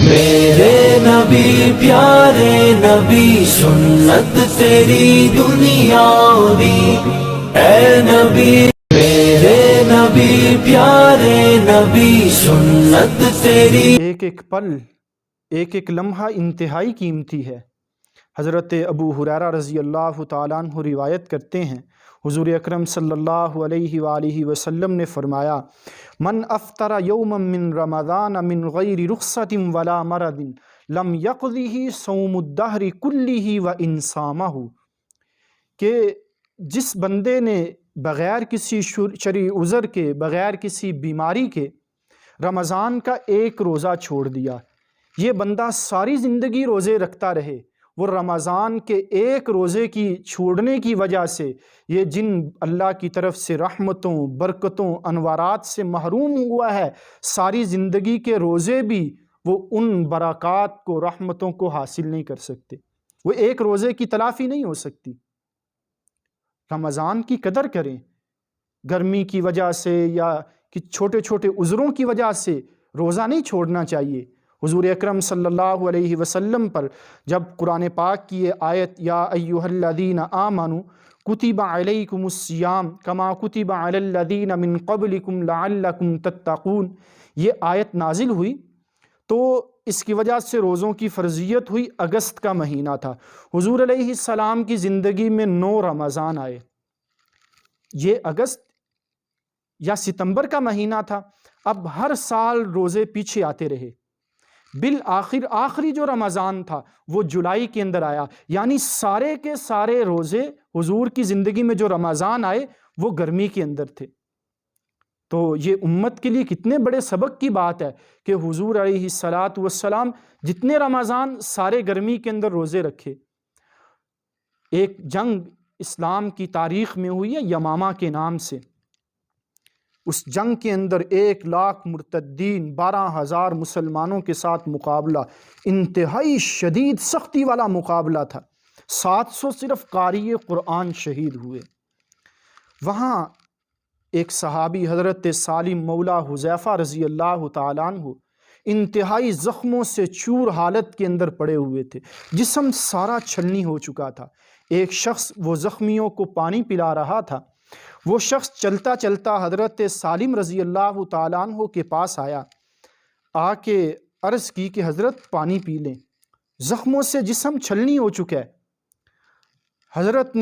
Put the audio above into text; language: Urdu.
میرے نبی پیارے نبی سنت تیری دنیا بھی، اے نبی میرے نبی پیارے نبی سنت تیری۔ ایک ایک پل، ایک ایک لمحہ انتہائی قیمتی ہے۔ حضرت ابو ہریرہ رضی اللہ تعالیٰ عنہ روایت کرتے ہیں، حضور اکرم صلی اللہ علیہ وآلہ وسلم نے فرمایا، من افطر یوما من رمضان من غیر رخصت ولا مرض لم یقضہ صوم الدہر کلہ وان صامہ، کہ جس بندے نے بغیر کسی شرعی عذر کے، بغیر کسی بیماری کے رمضان کا ایک روزہ چھوڑ دیا، یہ بندہ ساری زندگی روزے رکھتا رہے، وہ رمضان کے ایک روزے کی چھوڑنے کی وجہ سے یہ جن اللہ کی طرف سے رحمتوں، برکتوں، انوارات سے محروم ہوا ہے، ساری زندگی کے روزے بھی وہ ان برکات کو، رحمتوں کو حاصل نہیں کر سکتے، وہ ایک روزے کی تلافی نہیں ہو سکتی۔ رمضان کی قدر کریں، گرمی کی وجہ سے یا چھوٹے چھوٹے عذروں کی وجہ سے روزہ نہیں چھوڑنا چاہیے۔ حضور اکرم صلی اللہ علیہ وسلم پر جب قرآن پاک کی یہ آیت یا ایھا الذین آمنوا کتب علیکم الصیام کما کتب علی الذین من قبلکم لعلکم تتقون، یہ آیت نازل ہوئی تو اس کی وجہ سے روزوں کی فرضیت ہوئی۔ اگست کا مہینہ تھا، حضور علیہ السلام کی زندگی میں 9 رمضان آئے، یہ اگست یا ستمبر کا مہینہ تھا، اب ہر سال روزے پیچھے آتے رہے، بالآخر آخری جو رمضان تھا وہ جولائی کے اندر آیا، یعنی سارے کے سارے روزے حضور کی زندگی میں جو رمضان آئے وہ گرمی کے اندر تھے۔ تو یہ امت کے لیے کتنے بڑے سبق کی بات ہے کہ حضور علیہ السلام جتنے رمضان سارے گرمی کے اندر روزے رکھے۔ ایک جنگ اسلام کی تاریخ میں ہوئی ہے یمامہ کے نام سے، اس جنگ کے اندر 1,00,000 مرتدین، 12,000 مسلمانوں کے ساتھ مقابلہ، انتہائی شدید سختی والا مقابلہ تھا، 700 صرف قاری قرآن شہید ہوئے۔ وہاں ایک صحابی حضرت سالم مولا حذیفہ رضی اللہ تعالیٰ عنہ انتہائی زخموں سے چور حالت کے اندر پڑے ہوئے تھے، جسم سارا چھلنی ہو چکا تھا۔ ایک شخص وہ زخمیوں کو پانی پلا رہا تھا، وہ شخص چلتا چلتا حضرت سالم رضی اللہ تعالیٰ عنہ کے پاس آیا، آ کے عرض کی کہ حضرت پانی پی لیں، زخموں سے جسم چھلنی ہو چکا ہے۔ حضرت نے